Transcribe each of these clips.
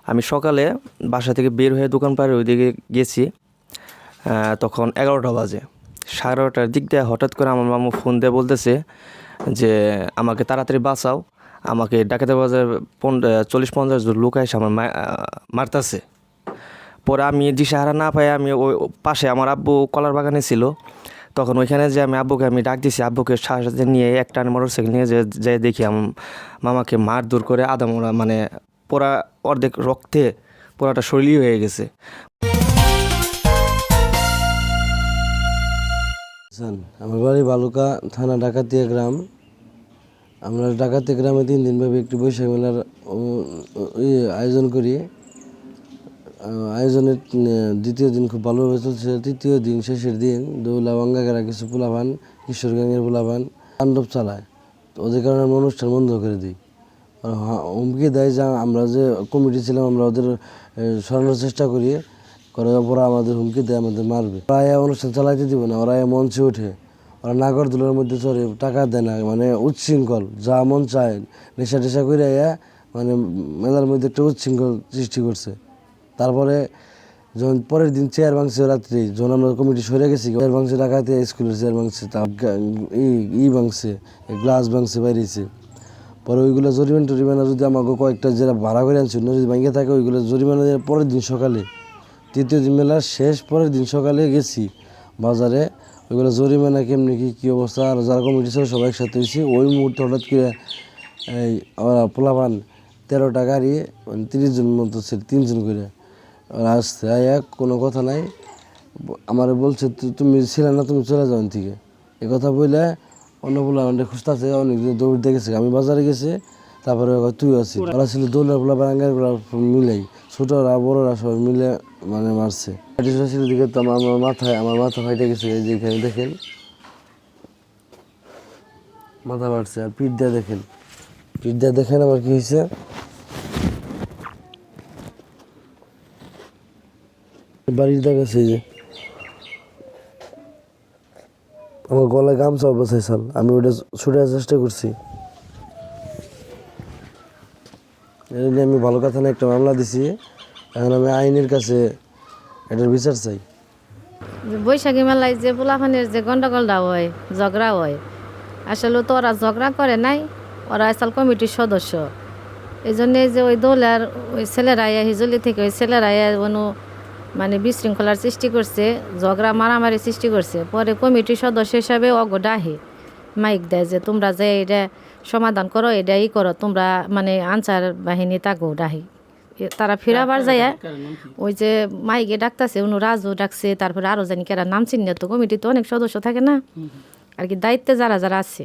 আমি সকালে বাসা থেকে বের হয়ে দোকান পাড়ের ওইদিকে গেছি। তখন 11টা বাজে। 11:30টার দিক দিয়ে হঠাৎ করে আমার মামু ফোন দিয়ে বলতেছে যে আমাকে তাড়াতাড়ি বাঁচাও, আমাকে ডাকাতের বাজার 40-50 জন লোক এসে আমার মারতাছে। পরে আমি দিশাহারা না পাই আমি ওই পাশে আমার আব্বু কলার বাগানে ছিল, তখন ওইখানে যে আমি আব্বুকে ডাক দিছি, আব্বুকে সাথে নিয়ে একটা মোটরসাইকেল নিয়ে যে দেখি আমার মামাকে মারধর করে আধা মানে পুরা অর্ধেক রক্তে পুরাটা শরীরই হয়ে গেছে। আমার বাড়ি বালুকা থানা ডাকাতিয়া গ্রাম। আমরা ডাকাতিয়া গ্রামে 3 দিনব্যাপী একটি বৈশাখ মেলার আয়োজন করি। আয়োজনের দ্বিতীয় দিন খুব ভালোভাবে চলছে। তৃতীয় দিন শেষের দিন দৌলা বাঙ্গাগারা কিছু পোলাপান, কিশোরগঞ্জের পোলাপান তাণ্ডব চালায়। তো ওদের কারণে আমরা অনুষ্ঠান বন্ধ করে দিই। হুমকি দেয় যে আমরা যে কমিটি ছিলাম আমরা ওদের সরানোর চেষ্টা করি, করার পর আমাদের হুমকি দেয় আমাদের মারবে। ওরা অনুষ্ঠান চালাইতে দিব না, ওরা মঞ্চে ওঠে, ওরা নাগরদোলার মধ্যে চড়ে, টাকা দেয় না, মানে উচ্ছৃঙ্খল যা মন চায় নেশা টেশা করে মানে মেলার মধ্যে একটা উচ্ছৃঙ্খল সৃষ্টি করছে। তারপরে যখন পরের দিন চেয়ার ভাঙছে রাত্রি, যখন আমরা কমিটি সরে গেছি, চেয়ার ভাঙছে ডাকাতে, স্কুলের চেয়ার ভাঙছে, ভাঙছে, গ্লাস ভাঙছে, বাইরেছে। পরে ওইগুলো জরিমানা যদি আমাকে কয়েকটা যারা ভাড়া করে আনছিল যদি ভাঙিয়ে থাকে ওইগুলো জরিমানা দিয়ে পরের দিন সকালে, তৃতীয় দিন মেলার শেষ পরের দিন সকালে গেছি বাজারে, ওইগুলো জরিমানা কেমনি কী অবস্থা। আর যারা কমিটি ছিল সবাই একসাথে হয়েছি। ওই মুহূর্তে হঠাৎ করে এই ওরা পোলাপান 13টা গাড়ি, মানে 30 জন মতো ছিল, 3 জন করে ওরা আসছে। কোনো কথা নাই, আমার বলছে তুমি ছিলে না, তুমি চলে যাও থেকে, এ কথা বললে অন্য পোলাপানটা খুঁজতেছে, অনেকদিন দৌড় দেখেছে। আমি বাজারে গেছি, তারপরে তুই আছিস। ওরা ছিল দৌড়ার পোলাপান মিলাই, ছোটরা বড়রা সবাই মিলে মানে মারছে। ছিল দিকে তো আমার মাথা ফাইটে গেছে, এই যে এখানে দেখেন মাথা ফাটছে। আর পিঠ দিয়ে দেখেন আমার কি হয়েছে। বাড়ির দেখাচ্ছে যে আমার গলায় গামছা বসাইছাল, আমি ওটা ছুটার চেষ্টা করছি। এই নিয়ে আমি ভালো কথা না একটা মামলা দিছি। এখন আমি আইনের কাছে এটার বিচার চাই। বৈশাখী মেলায় যে পোলাপানের যে গন্ডগোলটা হয়, ঝগড়া হয়, আসলে তো ওরা ঝগড়া করে নাই, ওরা আসল কমিটির সদস্য। এই জন্যে যে ওই দোলার ওই ছেলেরাই হিজলি থেকে ওই ছেলেরাই মানে বিশৃঙ্খলার সৃষ্টি করছে, ঝগড়া মারামারি সৃষ্টি করছে। পরে কমিটির সদস্য হিসাবে অগো ডাহে মাইক দেয় যে তোমরা যে এটা সমাধান করো, এটাই করো, তোমরা মানে আনসার বাহিনী তাকেও ডাহি। তারা ফিরাবার যায় ওই যে মাইকে ডাকতেছে, উনি রাজু ডাকছে, তারপরে আরও জানি কেরা নাম চিনে, তো কমিটিতে অনেক সদস্য থাকে না আর কি, দায়িত্বে যারা যারা আছে।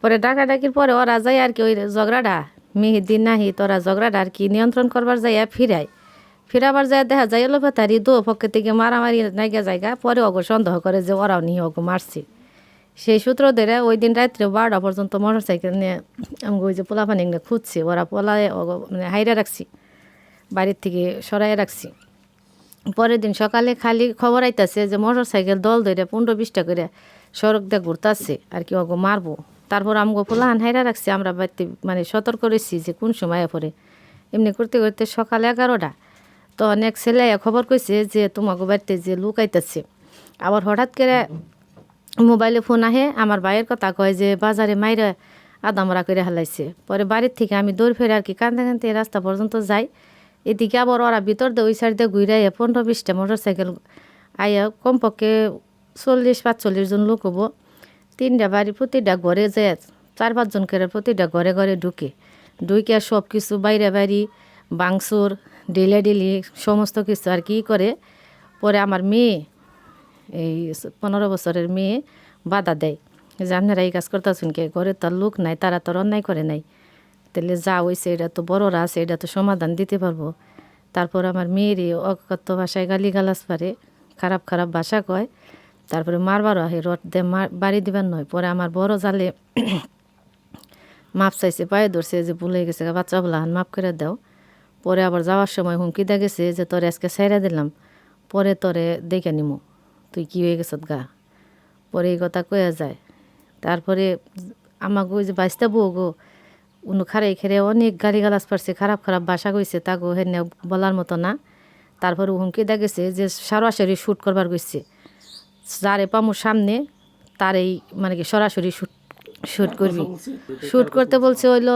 পরে ডাকাডাকির পরে ওরা যায় আর কি ওই ঝগড়াটা মেহেদিন নাহি তোরা ঝগড়াটা আর কি নিয়ন্ত্রণ করবার যাইয়া ফিরাবার যায় দেখা যায় এলোপাতারি দো পক্ষে থেকে মারামারি নাইগা জায়গা। পরে অগো সন্দেহ করে যে ওরাও নিয়ে অগো মারছে। সেই সূত্র ধরে ওই দিন রাত্রে 12টা পর্যন্ত মোটর সাইকেল নিয়ে আমি ওই যে পোলাপানি নিয়ে খুঁজছি, ওরা পোলায় মানে হাইরা রাখছি, বাড়ির থেকে সরাই রাখছি। পরের দিন সকালে খালি খবর আইতাছে যে মোটর সাইকেল দল ধরে 15-20টা করে সড়ক দিয়ে ঘুরতেছে আর কি, অগো মারবো। তারপর আমগো পোলাহান হাইরা রাখছি, আমরা বাড়িতে মানে সতর্ক রয়েছি যে কোন সময় পরে। এমনি করতে করতে সকালে 11টা তো অনেক ছেলে খবর কইছে যে তোমাকে বাড়িতে যে লোক আইতাছে। আবার হঠাৎ করে মোবাইলে ফোন আহে, আমার ভাইয়ের কথা কয় যে বাজারে মাইরা আদামরা করে হালাইছে। পরে বাড়ির থেকে আমি দৌড় ফেরে আর কি কান্দতে কান্দতে রাস্তা পর্যন্ত যাই। এদিকে আবার ওরা ভিতর দিয়ে ওই সাইড দিয়ে ঘুরে 15-20টা মোটর সাইকেল আইয়া কমপক্ষে 40-45 জন লোক হবো। 3টা বাড়ি, প্রতিটা ঘরে যায় 4-5 জন করে প্রতিটা ঘরে ঘরে ঢুকে সব কিছু বাইরে বাড়ি বাংসুর ডিলি সমস্ত কিছু আর কি করে। পরে আমার মেয়ে, এই 15 বছরের মেয়ে বাধা দেয় যে আপনারা এই কাজ করতেছেন কে, ঘরে তার লোক নাই, তারা তোর অন্যায় করে নাই, তাহলে যা হয়েছে এটা তো বড়রা আছে, এটা তো সমাধান দিতে পারবো। তারপর আমার মেয়েরই অকথ্য ভাষায় গালিগালাজ পারে, খারাপ খারাপ ভাষা কয়। তারপরে মারবারও আহে, রড দিয়ে বাড়ি দিবার নয়। পরে আমার বড় জালে মাপ চাইছে, পায়ে ধরছে যে ভুলে গেছে, বাচ্চা বলাহান মাপ করে দাও। পরে আবার যাওয়ার সময় হুমকি দিয়ে গেছে যে তোরে আজকে ছাইরা দিলাম, পরে তোরে দেখে নিমু, তুই কী হয়ে গেছত গা। পরে এই কথা কয়ে যায়। তারপরে আমাকে ওই যে বাইসটা বউ গো উনু খারে খেরে অনেক গালিগালাজ পারছে, খারাপ খারাপ ভাষা কইছে, তাকে হেনে বলার মতো না। তারপর হুমকি দা গেছে যে সরাসরি শ্যুট করবার গেছে, যারে পামু সামনে তারই মানে কি সরাসরি শ্যুট করবি। শ্যুট করতে বলছে হইলো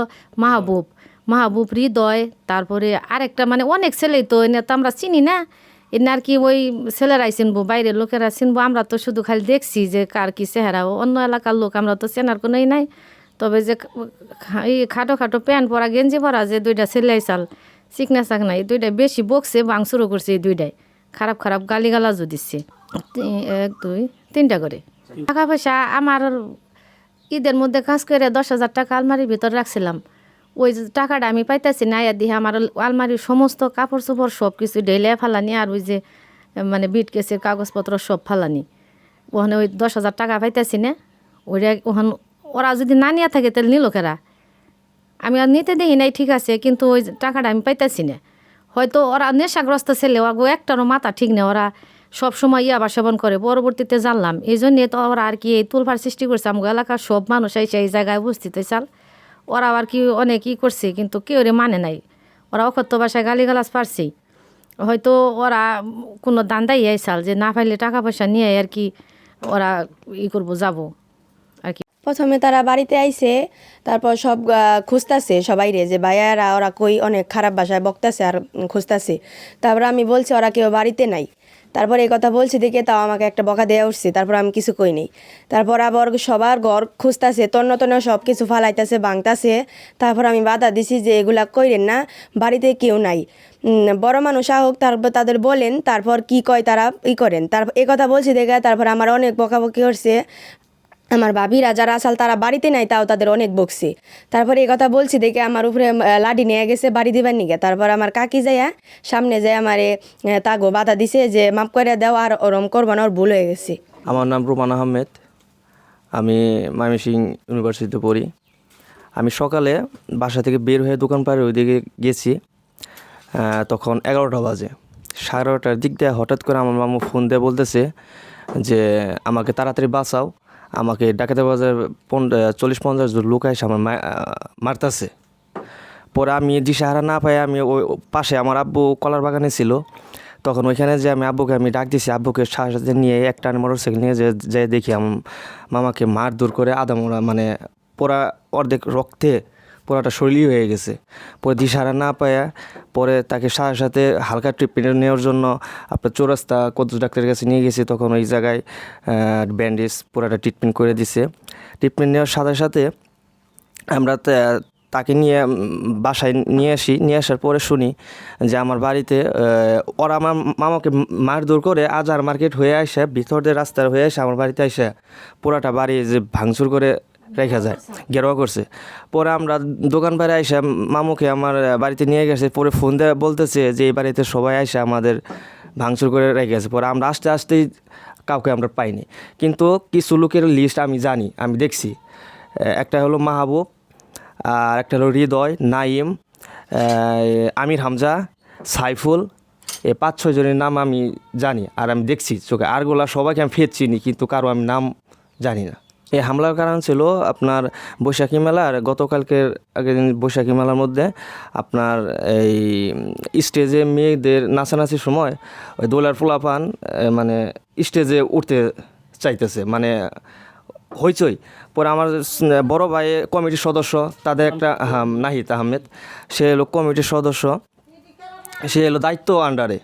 মাহবুব হৃদয়, তারপরে আরেকটা মানে অনেক ছেলেই তো এনে তো আমরা চিনি না, এনে আর কি ওই ছেলেরাই চিনবো, বাইরের লোকেরা চিনবো, আমরা তো শুধু খালি দেখছি যে কার কি চেহারা, অন্য এলাকার লোক আমরা তো চেনার কোনোই নাই। তবে যে এই খাটো খাটো প্যান্ট পরা গেঞ্জি পরা যে দুইটা ছেলে আইসাল চিকনা চাকনা, এই দুইটাই বেশি বকছে, ভাঙচুরও করছে, এই দুইটাই খারাপ খারাপ গালিগালাজও দিচ্ছে। 1 2 3টা করে টাকা পয়সা আমার ঈদের মধ্যে কাজ করে 10,000 টাকা আলমারির ভিতর রাখছিলাম। ওই যে টাকাটা আমি পাইতেছি না, দিয়ে আমার আলমারির সমস্ত কাপড় চোপড় সব কিছু ঢেলে ফালানি, আর ওই যে মানে বিট কেসের কাগজপত্র সব ফালানি। ওখানে ওই 10,000 টাকা পাইতেছি না, ওইটা ওখানে ওরা যদি না নিয়ে থাকে তাহলে নিল কেরা? আমি আর নিতে দেখি নাই, ঠিক আছে, কিন্তু ওই টাকাটা আমি পাইতেছি না। হয়তো ওরা নেশাগ্রস্ত ছেলে, ওগো একটারও মাথা ঠিক নেই, ওরা সব সময় ইয়াবা সেবন করে। পরবর্তীতে জানলাম এই জন্যে তো ওরা আর কি এই তুলফার সৃষ্টি করছে, আমার এলাকার সব মানুষ এসে এই জায়গায় উপস্থিত হয়েছাল। ওরা আর কি অনেক ই করছে, কিন্তু কেউ রে মানে নাই। ওরা অকথ্য ভাষায় গালিগালাজ পারছেই। হয়তো ওরা কোনো দান্দাই আইসাল যে না পাইলে টাকা পয়সা নিয়ে আর কি ওরা ই করবো, যাবো আর কি। প্রথমে তারা বাড়িতে আইছে, তারপর সব খুঁজতাছে সবাই রে যে ভাইয়ারা ওরা কই, অনেক খারাপ ভাষায় বকতাছে আর খুঁজতাছে। তারপর আমি বলছি ওরা কেউ বাড়িতে নাই। তারপর এই কথা বলছি দেখে তাও আমাকে একটা বকা দেওয়া উঠছে, তারপর আমি কিছু কই নেই। তারপর আবার সবার ঘর খুঁজতাছে, তন্ন তন্ন সব কিছু ফালাইতেছে, ভাঙতাছে। তারপর আমি বাধা দিছি যে এগুলা কইরেন না, বাড়িতে কেউ নাই, বড় মানুষ হোক তারপর তাদের বলেন, তারপর কি কয় তারা ই করেন। তারপর এই কথা বলছি দেখে তারপর আমার অনেক বকাবকি করছে। আমার ভাবিরা যারা আসাল তারা বাড়িতে নাই, তাও তাদের অনেক বকছে। তারপরে এই কথা বলছি দেখে আমার উপরে লাঠি নিয়ে গেছে বাড়ি দিবার নিগে। তারপর আমার কাকি যাইয়া সামনে যায় আমারে তাগো বাধা দিছে যে মাপ করে দেও, আর ওরম করবো না, ওর ভুল হয়ে গেছে। আমার নাম রুমান আহমেদ, আমি ময়মনসিংহ ইউনিভার্সিটিতে পড়ি। আমি সকালে বাসা থেকে বের হয়ে দোকান পাড়ে ওইদিকে গেছি, তখন 11টা বাজে। 11:30টার দিক দিয়ে হঠাৎ করে আমার মামু ফোন দিয়ে বলতেছে যে আমাকে তাড়াতাড়ি বাঁচাও, আমাকে ডাকাতে বাজার 40-50 জন লোক এসে আমার মারতাছে। পরে আমি দিশাহারা না পাই আমি ওই পাশে আমার আব্বু কলার বাগানে ছিল, তখন ওইখানে যে আমি আব্বুকে আমি ডাক দিছি, আব্বুকে সাথে নিয়ে একটা মোটরসাইকেল নিয়ে যে দেখি আমার মামাকে মারধর করে আদামোড়া মানে পোড়া অর্ধেক রক্তে পুরাটা শরীরই হয়ে গেছে। পরে দিশাহারা না পায়া পরে তাকে সাথে সাথে হালকা ট্রিটমেন্ট নেওয়ার জন্য আপনার চৌরাস্তা কদ্দুস ডাক্তারের কাছে নিয়ে গেছি। তখন ওই জায়গায় ব্যান্ডেজ পুরাটা ট্রিটমেন্ট করে দিছে। ট্রিটমেন্ট নেওয়ার সাথে সাথে আমরা তাকে নিয়ে বাসায় নিয়ে আসার পরে শুনি যে আমার বাড়িতে ওরা আমার মামাকে মারধর করে আজার মার্কেট হয়ে আসে, ভিতর দিয়ে রাস্তার হয়ে আসে আমার বাড়িতে আসে পুরাটা বাড়ি যে ভাঙচুর করে রেখা যায়, গেরোয়া করছে। পরে আমরা দোকান পাড়ে আইসা মামুকে আমার বাড়িতে নিয়ে গেছে। পরে ফোন দিয়ে বলতেছে যে এই বাড়িতে সবাই আইসা আমাদের ভাঙচুর করে রেখে গেছে। পরে আমরা আসতেই কাউকে আমরা পাইনি, কিন্তু কিছু লোকের লিস্ট আমি জানি, আমি দেখছি। একটা হলো মাহবুব, আর একটা হলো হৃদয়, নাইম, আমির হামজা, সাইফুল, এই 5-6 জনের নাম আমি জানি আর আমি দেখছি চোখে। আরগুলা সবাইকে আমি ফের চিনি, কিন্তু কারো আমি নাম জানি না। এই হামলার কারণ ছিল আপনার বৈশাখী মেলা, আর গতকালকের আগের দিন বৈশাখী মেলার মধ্যে আপনার এই স্টেজে মেয়েদের নাচানাচির সময় ওই দোলার পোলাপান মানে স্টেজে উঠতে চাইতেছে, মানে হইচই। পরে আমার বড় ভাই কমিটির সদস্য, তাদের একটা নাহিদ আহমেদ, সে হলো কমিটির সদস্য, সে হলো দায়িত্ব আন্ডারে।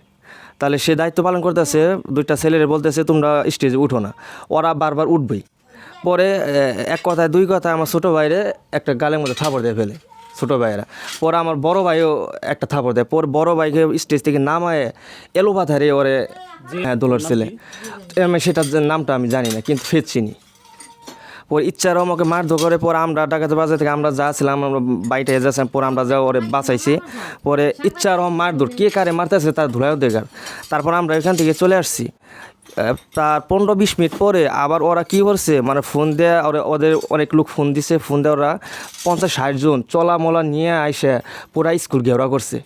তাহলে সে দায়িত্ব পালন করতেছে, 2টা ছেলেরে বলতেছে তোমরা স্টেজে উঠো না, ওরা বারবার উঠবেই। পরে এক কথায় 2 কথায় আমার ছোটো ভাইরে একটা গালের মধ্যে থাপড় দিয়ে ফেলে ছোটো ভাইয়েরা। পরে আমার বড় ভাইও একটা থাপড় দেয়। পরে বড় ভাইকে স্টেজ থেকে নামায় এলোপাথারে ওরে দোলার ছেলে, আমি সেটার নামটা আমি জানি না, কিন্তু ফের চিনি। পরে ইচ্ছারও আমাকে মারধর করে। পরে আমরা ডাকাতে বাজার থেকে আমরা যা ছিলাম আমরা বাইরে যাচ্ছিলাম, পরে আমরা যা ওরে বাঁচাইছি। পরে ইচ্ছারও মারধর কে কারে মারতেছে তার ধুলাইও দেখার। তারপর আমরা এখান থেকে চলে আসছি। তার 15-20 মিনিট পরে আবার ওরা কী করছে, মানে ফোন দেয়া ওদের অনেক লোক ফোন দিছে, ফোন দেওয়া ওরা 50-60 জন চলামলা নিয়ে আইসে পুরা স্কুল ঘেরা করছে।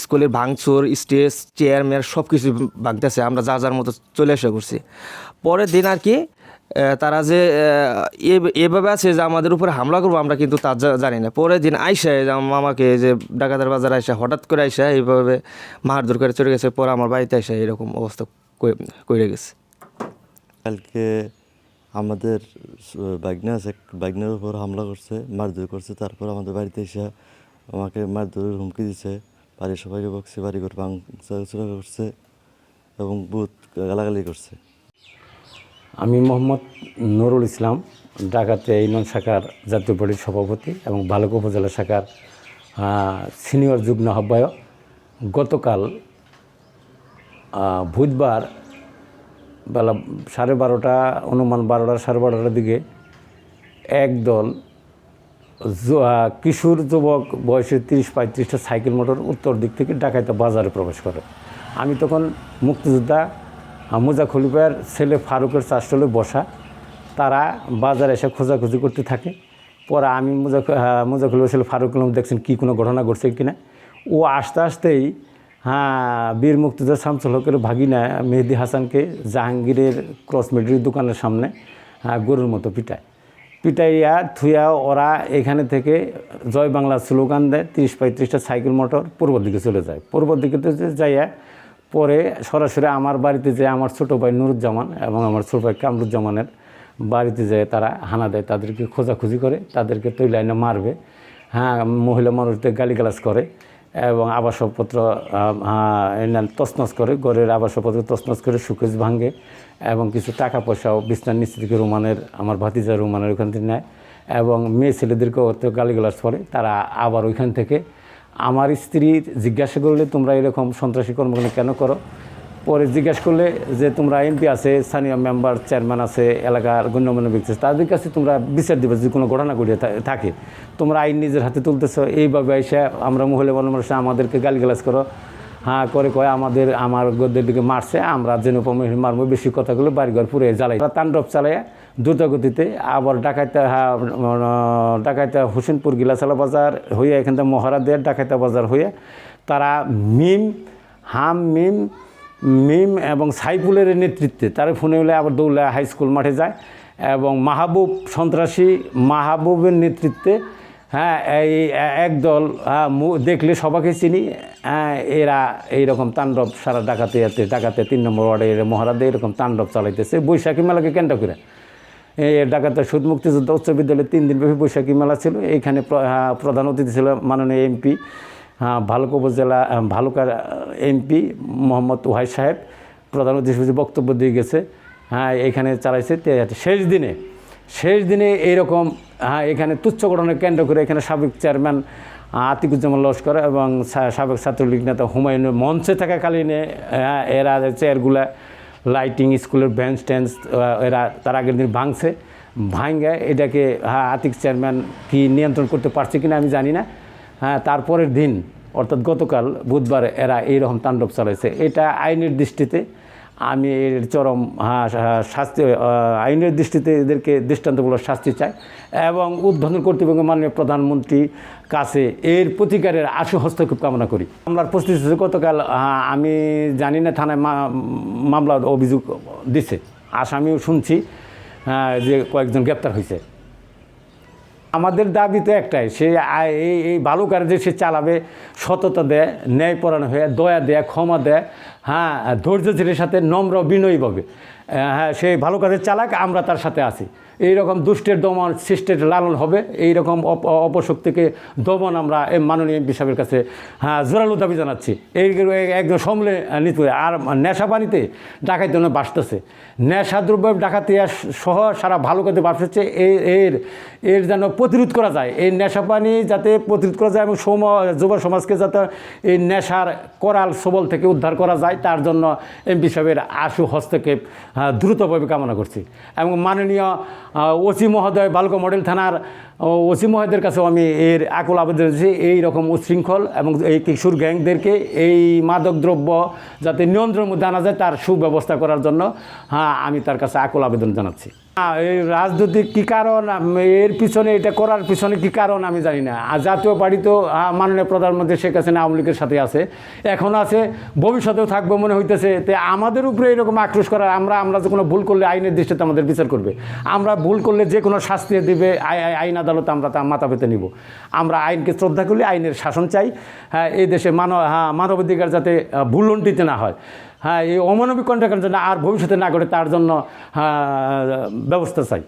স্কুলের ভাঙচুর, স্টেজ, চেয়ার মেয়ার সব কিছু ভাঙতেছে। আমরা যা যার মতো চলে এসে করছি। পরের দিন আর কি তারা যে এভাবে আছে যে আমাদের উপরে হামলা করবো আমরা কিন্তু তা জানি না। পরের দিন আইসা যে আমার মামাকে যে ডাকাতের বাজার আইসা হঠাৎ করে আইসা এইভাবে মারধর করে চলে গেছে। পরে আমার বাড়িতে আইসা এরকম অবস্থা করে গেছে। কালকে আমাদের বাগনা আছে, বাগনার উপর হামলা করছে, মারধর করছে। তারপর আমাদের বাড়িতে এসে আমাকে মারধরের হুমকি দিছে, বাড়ির সবাইকে বকছে, বাড়ি ঘর ভাঙচুরা করছে এবং বহুত গালাগালি করছে। আমি মোহাম্মদ নুরুল ইসলাম, ঢাকাতে ইউনিয়ন শাখার জাতীয় পার্টির সভাপতি এবং ভালুকা উপজেলা শাখার সিনিয়র যুগ্ম আহ্বায়ক। গতকাল বুধবার বেলা 12:30 অনুমান 12টা 12:30টার দিকে একদল কিশোর যুবক বয়সে 30-35টা সাইকেল মোটর উত্তর দিক থেকে ডাকাইতে বাজারে প্রবেশ করে। আমি তখন মুক্তিযোদ্ধা মুজা খলিফার ছেলে ফারুকের চাষটলে বসা। তারা বাজারে এসে খোঁজাখুঁজি করতে থাকে। পরে আমি মুজা খলিফার ছেলে ফারুক দেখছেন কী কোনো ঘটনা ঘটছে কিনা। ও আসতে আসতেই বীর মুক্তিযোদ্ধা শামসুল হকের ভাগিনা মেহেদি হাসানকে জাহাঙ্গীরের ক্রসমেডির দোকানের সামনে গরুর মতো পিটাইয়া থুইয়া ওরা এখানে থেকে জয় বাংলা স্লোগান দেয়। 30-35টা সাইকেল মোটর পূর্ব দিকে চলে যায়। পূর্ব দিকে যাইয়া পরে সরাসরি আমার বাড়িতে যে আমার ছোটো ভাই নুরুজ্জামান এবং আমার ছোটো ভাই কামরুজ্জামানের বাড়িতে যেয়ে তারা হানা দেয়। তাদেরকে খোঁজাখুঁজি করে, তাদেরকে তৈরি আইনে মারবে। মহিলা মানুষদের গালিগালাজ করে এবং আবাসপত্র তছনছ করে, ঘরের আবাসপত্র তছনছ করে সুকেশ ভাঙে এবং কিছু টাকা পয়সাও বিছনার নিচ থেকে আমার ভাতিজা রুমানের ওখান থেকে নেয় এবং মেয়ে ছেলেদেরকেও গালিগালাজ করে। তারা আবার ওইখান থেকে আমার স্ত্রী জিজ্ঞাসা করলে তোমরা এরকম সন্ত্রাসী কর্মকাণ্ড কেন করো। পরে জিজ্ঞাসা করলে যে তোমরা এমপি আছে, স্থানীয় মেম্বার, চেয়ারম্যান আছে, এলাকার গণ্যমান্য ব্যক্তি আছে, তাদের কাছে তোমরা বিচার দিবে যদি কোনো ঘটনা ঘটিয়ে থাকে। তোমরা আইন নিজের হাতে তুলতেছ। এইভাবে এসে আমরা মহিলা মানুষ আমাদেরকে গালিগালাজ করো। করে কয় আমার গদের দিকে মারছে, আমরা যেন মারবো, বেশি কথাগুলো বাড়িঘর পুরে জ্বালাই। তারা তাণ্ডব চালাইয়া দ্রুতগতিতে আবার ডাকাইতা হোসেনপুর গিলাসালা বাজার হইয়া এখান থেকে মহারা দেয় ডাকাইতা বাজার হইয়া তারা মিম এবং সাইফুলের নেতৃত্বে তারা ফোনে হলে আবার দৌলা হাই স্কুল মাঠে যায় এবং মাহবুবের নেতৃত্বে এই একদল দেখলে সবাইকে চিনি। এরা এইরকম তাণ্ডব সারা ডাকাতে 3 নম্বর ওয়ার্ডে মহারাদে এরকম তাণ্ডব চালাইতেছে বৈশাখী মেলাকে কেন্দ্র করে। ঢাকাতে শহীদ মুক্তিযোদ্ধা উচ্চ বিদ্যালয়ে 3 দিনব্যাপী বৈশাখী মেলা ছিল। এইখানে প্রধান অতিথি ছিল মাননীয় এমপি, ভালুকা উপজেলা ভালুকার এমপি মোহাম্মদ ওয়াহিদ সাহেব প্রধান অতিথি বক্তব্য দিয়ে গেছে। এখানে চালাইছে। শেষ দিনে এইরকম এখানে তুচ্ছ ঘটনা কেন্দ্র করে এখানে সাবেক চেয়ারম্যান আতিকুজ্জামান লস্কর এবং সাবেক ছাত্রলীগ নেতা হুমায়ুনের মঞ্চে থাকাকালীনে এরা চেয়ারগুলা লাইটিং, স্কুলের বেঞ্চ টেঞ্চ এরা তার আগের দিন ভাঙে এটাকে আতিক চেয়ারম্যান কি নিয়ন্ত্রণ করতে পারছে কিনা আমি জানি না। তারপরের দিন অর্থাৎ গতকাল বুধবার এরা এইরকম তাণ্ডব চালাইছে। এটা আইনের দৃষ্টিতে আমি এর চরম শাস্তি, আইনের দৃষ্টিতে এদেরকে দৃষ্টান্তমূলক শাস্তি চাই এবং উদ্বোধন কর্তৃপক্ষ মাননীয় প্রধানমন্ত্রী কাছে এর প্রতিকারের আশু হস্তক্ষেপ কামনা করি। মামলার প্রস্তুতি গতকাল আমি জানি না থানায় মামলার অভিযোগ দিছে, আসামিও শুনছি যে কয়েকজন গ্রেপ্তার হয়েছে। আমাদের দাবি তো একটাই, সে এই ভালো কাজে সে চালাবে, সততা দেয়, ন্যায়পরায়ণ হয়ে দয়া দেয়, ক্ষমা দেয়, ধৈর্যশীলের সাথে নম্র বিনয়ীভাবে সেই ভালো কাজে চালাক, আমরা তার সাথে আছি। এইরকম দুষ্টের দমন সৃষ্টের লালন হবে, এইরকম অপশক্তিকে দমন আমরা মাননীয় এমপি সাহেবের কাছে জোরালো দাবি জানাচ্ছি। এই একদম সমলে নিতে। আর নেশা পানিতে ডাকাইতে বাসতেছে, নেশাদ্রব্য ডাকাতি সহ সারা ভালো কাজে বাসছে। এর যেন প্রতিরোধ করা যায়, এই নেশা পানি যাতে প্রতিরোধ করা যায় এবং যুব সমাজকে যাতে এই নেশার করাল সবল থেকে উদ্ধার করা যায়, তার জন্য এমপি সাহেবের আশু হস্তক্ষেপ দ্রুতভাবে কামনা করছি। এবং মাননীয় ওসি মহোদয়, ভালুকা মডেল থানার ওসি মহোদয়ের কাছেও আমি এর আকুল আবেদন দিয়েছি, এইরকম উচ্ছৃঙ্খল এবং এই কিশোর গ্যাংদেরকে এই মাদক দ্রব্য যাতে নিয়ন্ত্রণের মধ্যে আনা যায় তার সুব্যবস্থা করার জন্য আমি তার কাছে আকুল আবেদন জানাচ্ছি। এই রাজনৈতিক কী কারণ, এর পিছনে এটা করার পিছনে কী কারণ আমি জানি না। আর জাতীয় পার্টি তো মাননীয় প্রধানমন্ত্রী শেখ হাসিনা আওয়ামী লীগের সাথে আছে, এখন আছে, ভবিষ্যতেও থাকবে মনে হইতেছে। তো আমাদের উপরে এরকম আক্রোশ করার, আমরা যে কোনো ভুল করলে আইনের দৃষ্টিতে আমাদের বিচার করবে, আমরা ভুল করলে যে কোনো শাস্তি দেবে আইন আদালতে, আমরা তা মাথা পেতে নিব। আমরা আইনকে শ্রদ্ধা করলে আইনের শাসন চাই। হ্যাঁ, এই দেশে মানবাধিকার যাতে ভুলণ্ঠিত না হয়, হ্যাঁ, এই অমানবিক কণ্ঠকার জন্য আর ভবিষ্যতে না ঘটে তার জন্য ব্যবস্থা চাই।